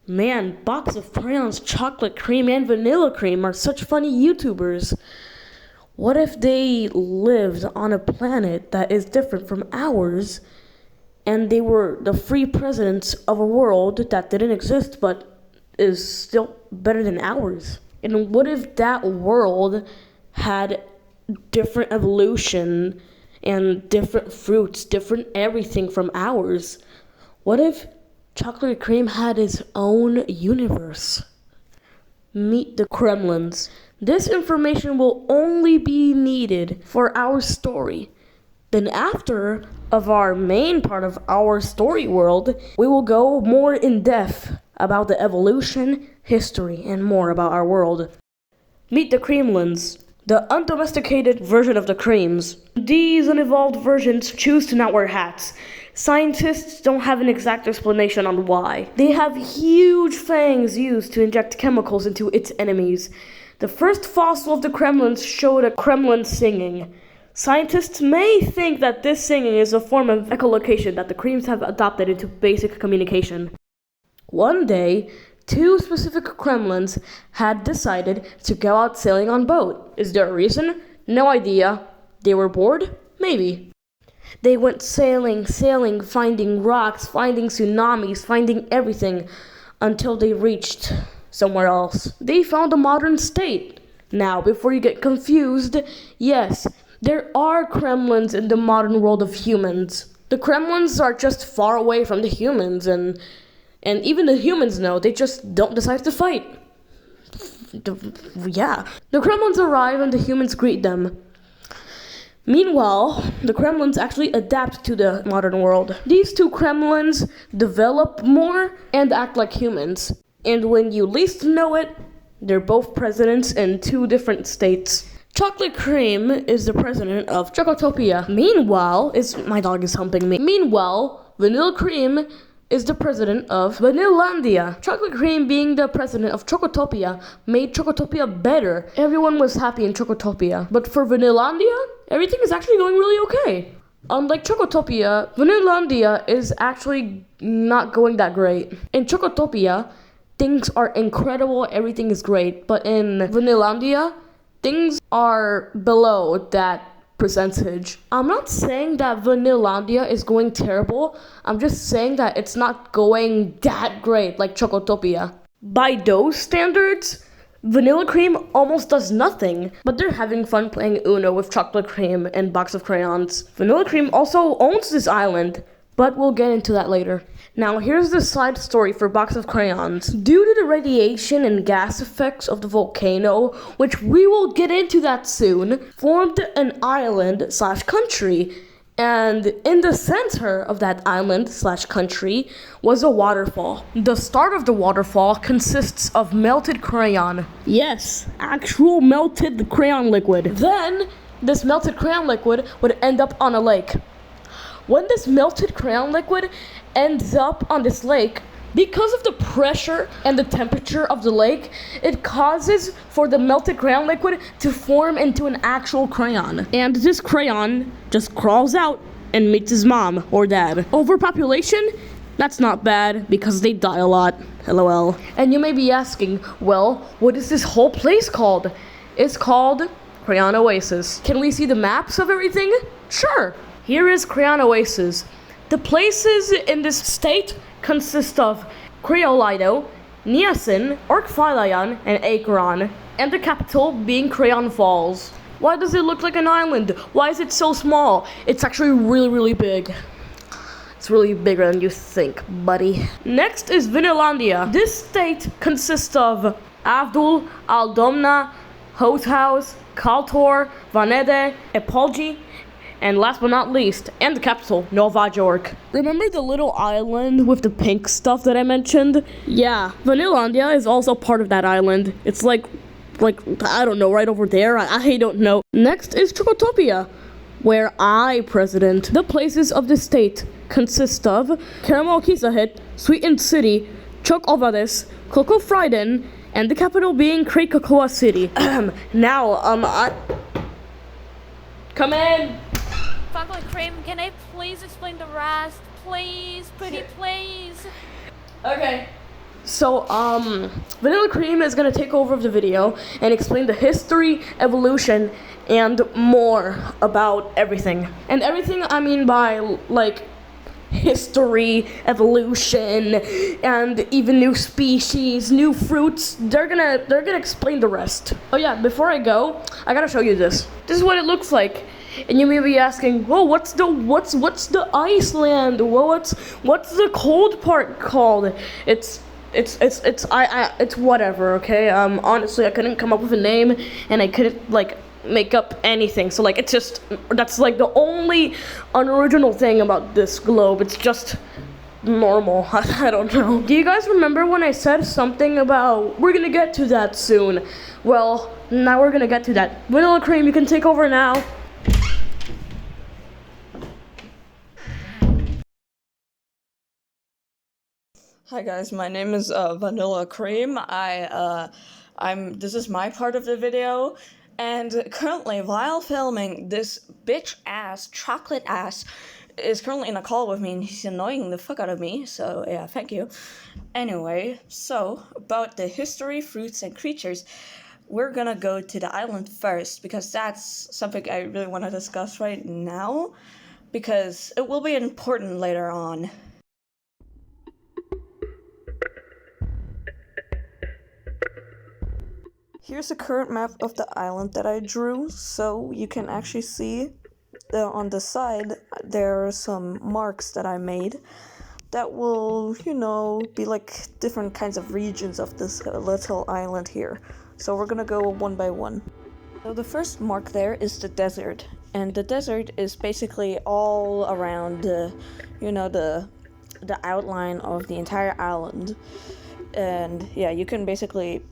Man, Box of Crayons, Chocolate Cream, and Vanilla Cream are such funny YouTubers. What if they lived on a planet that is different from ours, and they were the free presidents of a world that didn't exist but is still better than ours? And what if that world had different evolution and different fruits, different everything from ours? What if Chocolate Cream had its own universe? Meet the Kremlins. This information will only be needed for our story. Then after of our main part of our story world, we will go more in depth about the evolution, history, and more about our world. Meet the Kremlins, the undomesticated version of the creams. These unevolved versions choose to not wear hats. Scientists don't have an exact explanation on why. They have huge fangs used to inject chemicals into its enemies. The first fossil of the Kremlins showed a Kremlin singing. Scientists may think that this singing is a form of echolocation that the creams have adopted into basic communication. One day, two specific Kremlins had decided to go out sailing on boat. Is there a reason? No idea. They were bored? Maybe. They went sailing, finding rocks, finding tsunamis, finding everything, until they reached somewhere else. They found a modern state. Now, before you get confused, yes, there are Kremlins in the modern world of humans. The Kremlins are just far away from the humans, and even the humans know, they just don't decide to fight. The Kremlins arrive and the humans greet them. Meanwhile, the Kremlins actually adapt to the modern world. These two Kremlins develop more and act like humans. And when you least know it, they're both presidents in two different states. Chocolate Cream is the president of Chocotopia. My dog is humping me. Meanwhile, Vanilla Cream is the president of Vanillandia. Chocolate Cream, being the president of Chocotopia, made Chocotopia better. Everyone was happy in Chocotopia. But for Vanillandia, everything is actually going really okay. Unlike Chocotopia, Vanillandia is actually not going that great. In Chocotopia, things are incredible, everything is great. But in Vanillandia, things are below that percentage. I'm not saying that Vanillandia is going terrible. I'm just saying that it's not going that great like Chocotopia. By those standards, Vanilla Cream almost does nothing, but they're having fun playing Uno with Chocolate Cream and Box of Crayons. Vanilla Cream also owns this island, but we'll get into that later. Now, here's the side story for Box of Crayons. Due to the radiation and gas effects of the volcano, which we will get into that soon, formed an island/country. And in the center of that island/country was a waterfall. The start of the waterfall consists of melted crayon. Yes, actual melted crayon liquid. Then, this melted crayon liquid would end up on a lake. When this melted crayon liquid ends up on this lake, because of the pressure and the temperature of the lake, it causes for the melted crayon liquid to form into an actual crayon. And this crayon just crawls out and meets his mom or dad. Overpopulation? That's not bad, because they die a lot. LOL. And you may be asking, well, what is this whole place called? It's called Crayon Oasis. Can we see the maps of everything? Sure. Here is Crayon Oasis. The places in this state consist of Creolito, Niacin, Orkphalion, and Acheron, and the capital being Crayon Falls. Why does it look like an island? Why is it so small? It's actually really, really big. It's really bigger than you think, buddy. Next is Vanillandia. This state consists of Avdul, Aldomna, Hothouse, Kaltor, Vanede, Epolgi, and last but not least, and the capital, Nova York. Remember the little island with the pink stuff that I mentioned? Yeah, Vanillandia is also part of that island. It's like I don't know, right over there. I don't know. Next is Chocotopia, where president. The places of the state consist of Caramel Kisahit, Sweetened City, Chok Ovades, Coco Frieden, and the capital being Krakokoa City. Come in! Chocolate Cream, can I please explain the rest? Please, pretty please. Okay. So, Vanilla Cream is gonna take over the video and explain the history, evolution, and more about everything. And everything I mean by, like, history, evolution, and even new species, new fruits. They're gonna explain the rest. Oh yeah, before I go, I gotta show you this. This is what it looks like. And you may be asking, whoa, what's the Iceland? Whoa, what's the cold part called? It's whatever, okay? Honestly, I couldn't come up with a name, and I couldn't, like, make up anything. So, like, that's, like, the only unoriginal thing about this globe. It's just normal. I don't know. Do you guys remember when I said something about, we're gonna get to that soon? Well, now we're gonna get to that. Vanilla Cream, you can take over now. Hi guys, my name is Vanilla Cream. This is my part of the video, and currently while filming, this bitch ass, chocolate ass, is currently in a call with me and he's annoying the fuck out of me, so yeah, thank you. Anyway, so about the history, fruits, and creatures, we're gonna go to the island first because that's something I really want to discuss right now because it will be important later on. Here's a current map of the island that I drew, so you can actually see on the side there are some marks that I made that will, be like different kinds of regions of this little island here. So we're gonna go one by one. So the first mark there is the desert, and the desert is basically all around the outline of the entire island. And yeah, you can basically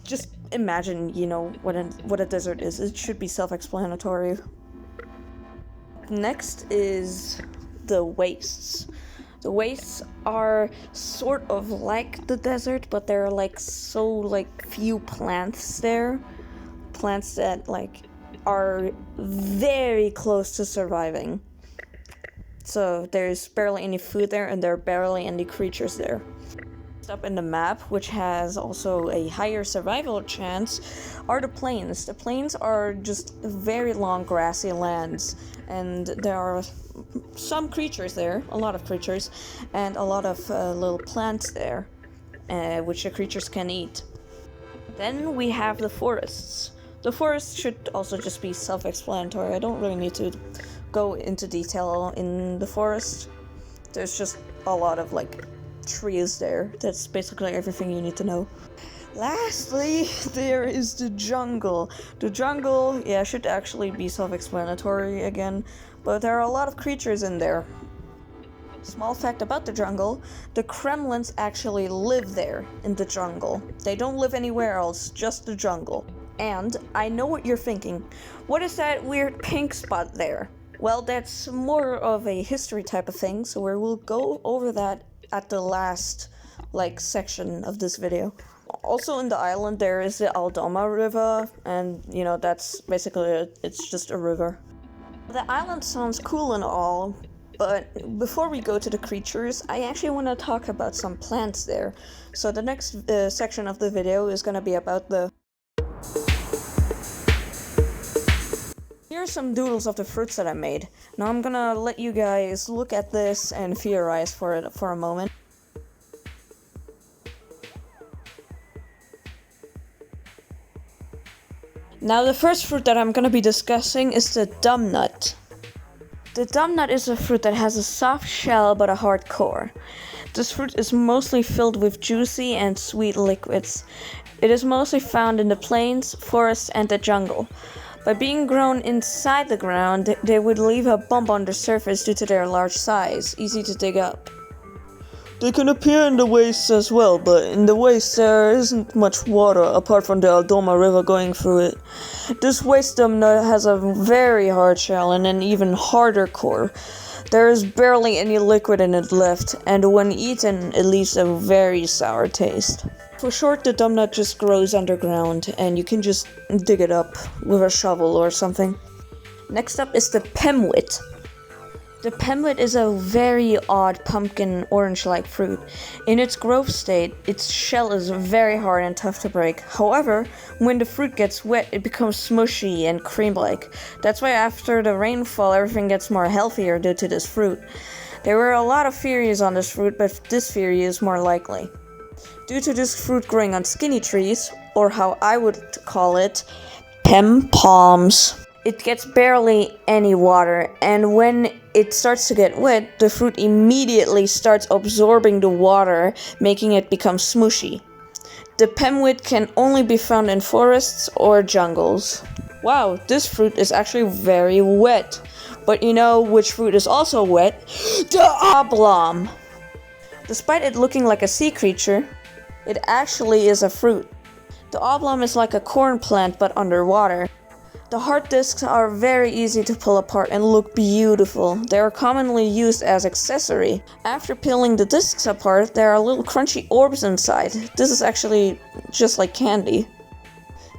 just imagine, what a desert is. It should be self-explanatory. Next is the wastes. The wastes are sort of like the desert, but there are few plants there. Plants that are very close to surviving. So there's barely any food there, and there are barely any creatures there. Up in the map, which has also a higher survival chance, are the plains. The plains are just very long grassy lands, and there are some creatures there, a lot of creatures, and a lot of little plants there, which the creatures can eat. Then we have the forests. The forests should also just be self-explanatory. I don't really need to go into detail in the forest. There's just a lot of trees there. That's basically everything you need to know. Lastly, there is the jungle. The jungle, should actually be self-explanatory again, but there are a lot of creatures in there. Small fact about the jungle, the Kremlins actually live there in the jungle. They don't live anywhere else, just the jungle. And I know what you're thinking. What is that weird pink spot there? Well, that's more of a history type of thing, so we will go over that at the last section of this video. Also in the island there is the Aldoma River, and that's basically it's just a river. The island sounds cool and all, but before we go to the creatures, I actually want to talk about some plants there. So the next section of the video is going to be about the... Here are some doodles of the fruits that I made. Now I'm gonna let you guys look at this and theorize for it for a moment. Now the first fruit that I'm gonna be discussing is the dumb nut. The dumb nut is a fruit that has a soft shell but a hard core. This fruit is mostly filled with juicy and sweet liquids. It is mostly found in the plains, forests, and the jungle. By being grown inside the ground, they would leave a bump on the surface due to their large size, easy to dig up. They can appear in the wastes as well, but in the wastes there isn't much water apart from the Aldoma River going through it. This waste dumb nut has a very hard shell and an even harder core. There is barely any liquid in it left, and when eaten, it leaves a very sour taste. For short, the dumb nut just grows underground, and you can just dig it up with a shovel or something. Next up is the pemwit. The pemlet is a very odd pumpkin orange-like fruit. In its growth state, its shell is very hard and tough to break. However, when the fruit gets wet, it becomes smushy and cream-like. That's why after the rainfall, everything gets more healthier due to this fruit. There were a lot of theories on this fruit, but this theory is more likely. Due to this fruit growing on skinny trees, or how I would call it, pem palms, it gets barely any water, and when it starts to get wet, the fruit immediately starts absorbing the water, making it become smushy. The pemwit can only be found in forests or jungles. Wow, this fruit is actually very wet. But you know which fruit is also wet? The oblong! Despite it looking like a sea creature, it actually is a fruit. The oblong is like a corn plant but underwater. The hard discs are very easy to pull apart and look beautiful. They are commonly used as accessory. After peeling the discs apart, there are little crunchy orbs inside. This is actually just like candy.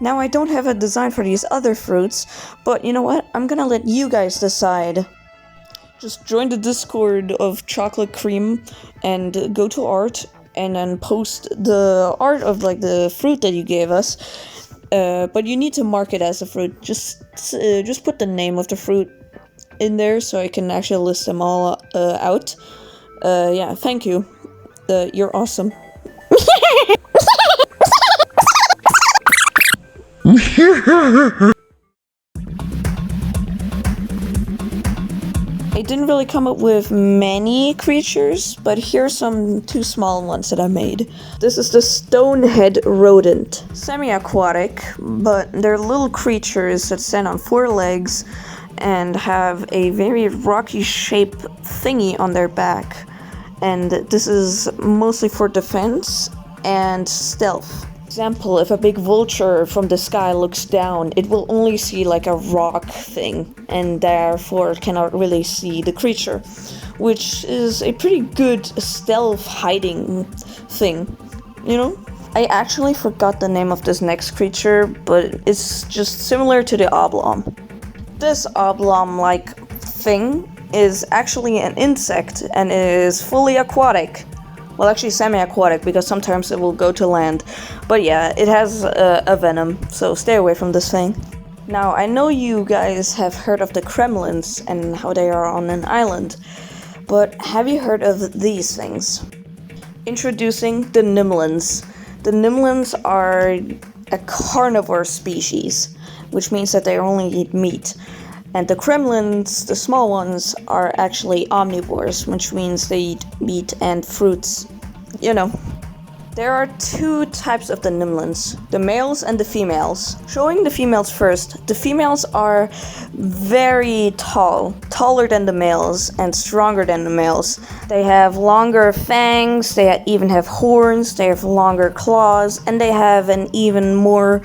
Now I don't have a design for these other fruits, but you know what? I'm gonna let you guys decide. Just join the Discord of ChocolateCream and go to art and then post the art of like the fruit that you gave us. But you need to mark it as a fruit. Just put the name of the fruit in there so I can actually list them all out. Yeah, thank you. You're awesome. I didn't really come up with many creatures, but here's two small ones that I made. This is the stonehead rodent. Semi-aquatic, but they're little creatures that stand on 4 legs and have a very rocky shaped thingy on their back. And this is mostly for defense and stealth. Example, if a big vulture from the sky looks down, it will only see like a rock thing and therefore cannot really see the creature, which is a pretty good stealth hiding thing, you know? I actually forgot the name of this next creature, but it's just similar to the oblong. This oblong-like thing is actually an insect and is fully aquatic. Well, actually semi-aquatic, because sometimes it will go to land. But yeah, it has a venom, so stay away from this thing. Now, I know you guys have heard of the Kremlins and how they are on an island. But have you heard of these things? Introducing the Nimlins. The Nimlins are a carnivore species, which means that they only eat meat. And the Kremlins, the small ones, are actually omnivores, which means they eat meat and fruits. You know. There are 2 types of the Nimlins, the males and the females. Showing the females first, the females are very tall, taller than the males and stronger than the males. They have longer fangs, they even have horns, they have longer claws, and they have an even more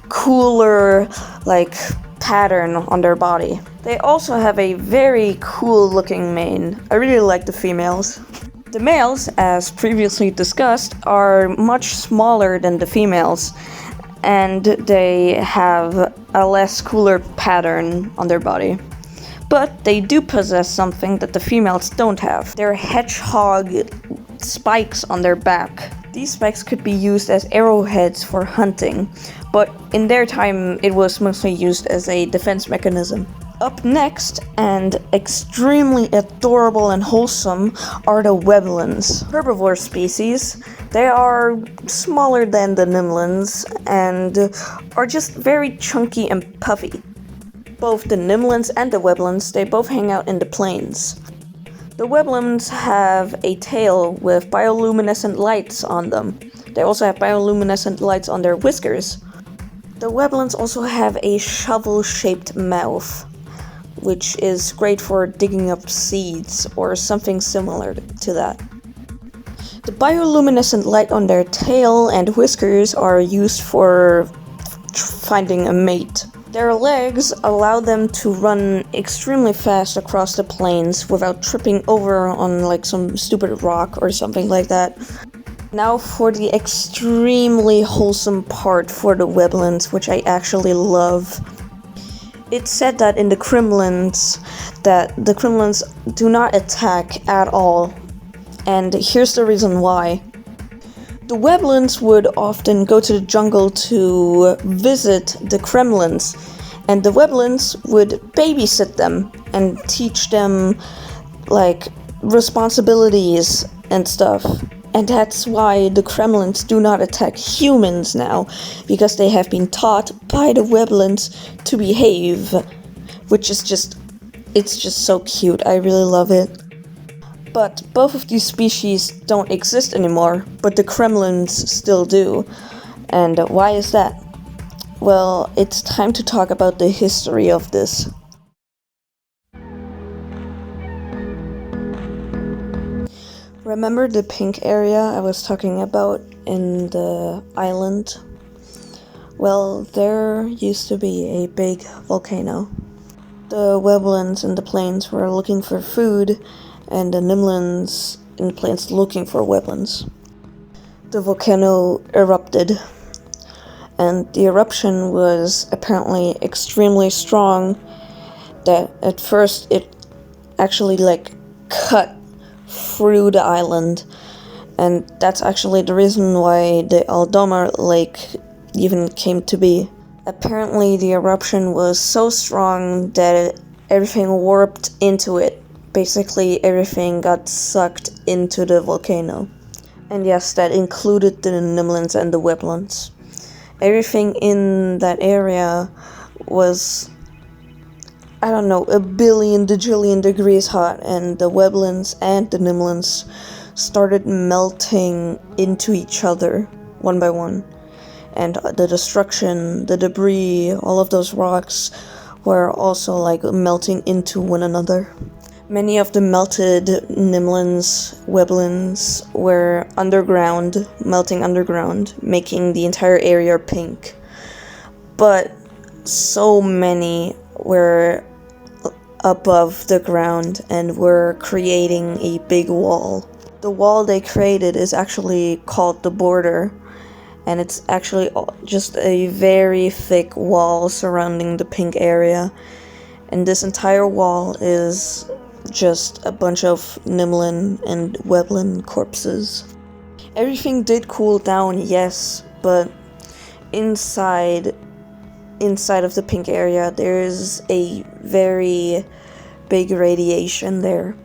cooler, like, pattern on their body. They also have a very cool looking mane. I really like the females. The males, as previously discussed, are much smaller than the females, and they have a less cooler pattern on their body. But they do possess something that the females don't have. They're hedgehog spikes on their back. These spikes could be used as arrowheads for hunting, but in their time it was mostly used as a defense mechanism. Up next, and extremely adorable and wholesome, are the Weblins. Herbivore species. They are smaller than the Nimlins and are just very chunky and puffy. Both the Nimlins and the Weblins, they both hang out in the plains. The Weblins have a tail with bioluminescent lights on them. They also have bioluminescent lights on their whiskers. The Weblins also have a shovel-shaped mouth, which is great for digging up seeds or something similar to that. The bioluminescent light on their tail and whiskers are used for finding a mate. Their legs allow them to run extremely fast across the plains without tripping over on like some stupid rock or something like that. Now for the extremely wholesome part for the Weblins, which I actually love. It's said that in the Kremlins, do not attack at all. And here's the reason why. The Weblins would often go to the jungle to visit the Kremlins, and the Weblins would babysit them and teach them, like, responsibilities and stuff. And that's why the Kremlins do not attack humans now, because they have been taught by the Weblins to behave, which is it's just so cute. I really love it. But both of these species don't exist anymore, but the Kremlins still do. And why is that? Well, it's time to talk about the history of this. Remember the pink area I was talking about in the island? Well, there used to be a big volcano. The Weblins in the plains were looking for food, and the Nimlins in the plains looking for Weblins. The volcano erupted, and the eruption was apparently extremely strong, that at first it actually cut through the island, and that's actually the reason why the Aldoma Lake even came to be. Apparently the eruption was so strong that everything warped into it. Basically everything got sucked into the volcano. And yes, that included the Nimlins and the Weblins. Everything in that area was, I don't know, a billion dejillion degrees hot, and the Weblins and the Nimlins started melting into each other one by one. And the destruction, the debris, all of those rocks were also melting into one another. Many of the melted Nimlins, Weblins were underground, melting underground, making the entire area pink. But so many were above the ground and were creating a big wall. The wall they created is actually called the border, and it's actually just a very thick wall surrounding the pink area. And this entire wall is just a bunch of Nimlin and Weblin corpses. Everything did cool down, yes, but inside of the pink area there is a very big radiation there.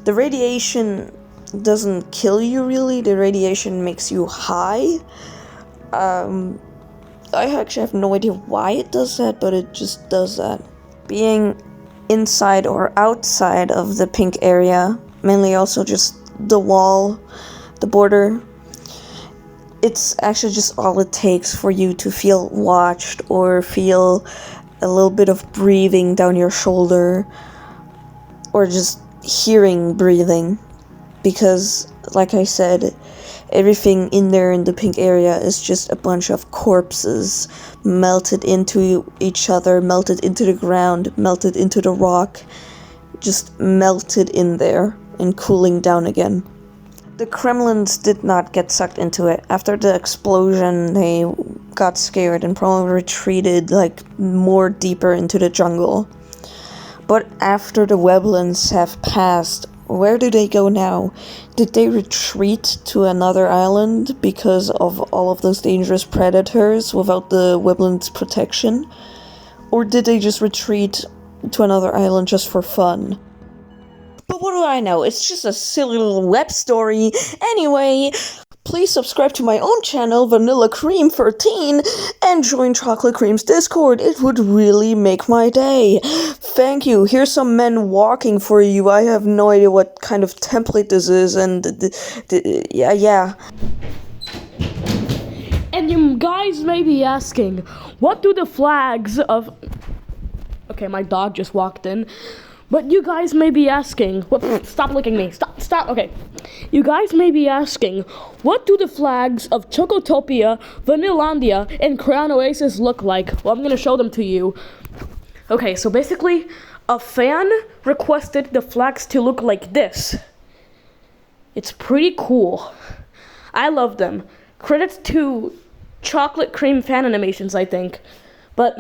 The radiation doesn't kill you really, the radiation makes you high. I actually have no idea why it does that, but it just does that. Being inside or outside of the pink area, mainly also just the wall, the border, it's actually just all it takes for you to feel watched or feel a little bit of breathing down your shoulder, or just hearing breathing, because like I said, everything in there in the pink area is just a bunch of corpses melted into each other, melted into the ground, melted into the rock, just melted in there and cooling down again. The Kremlins did not get sucked into it. After the explosion, they got scared and probably retreated more deeper into the jungle. But after the Weblins have passed, where do they go now? Did they retreat to another island because of all of those dangerous predators without the Weblins' protection? Or did they just retreat to another island just for fun? But what do I know? It's just a silly little web story. Anyway, please subscribe to my own channel, ChocolateCream13, and join ChocolateCream's Discord. It would really make my day. Thank you. Here's some men walking for you. I have no idea what kind of template this is, and yeah. And you guys may be asking, what do the flags of... Okay, my dog just walked in. But you guys may be asking, stop licking me, stop, okay. You guys may be asking, what do the flags of Chocotopia, Vanillandia, and Crown Oasis look like? Well, I'm gonna show them to you. Okay, so basically, a fan requested the flags to look like this. It's pretty cool. I love them. Credits to Chocolate Cream fan animations, I think. But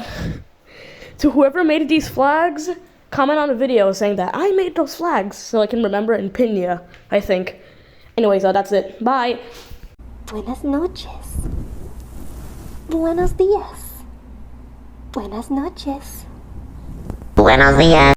To whoever made these flags, comment on the video saying that I made those flags so I can remember and pin ya, I think. Anyways, that's it. Bye. Buenas noches. Buenos días. Buenas noches. Buenos días.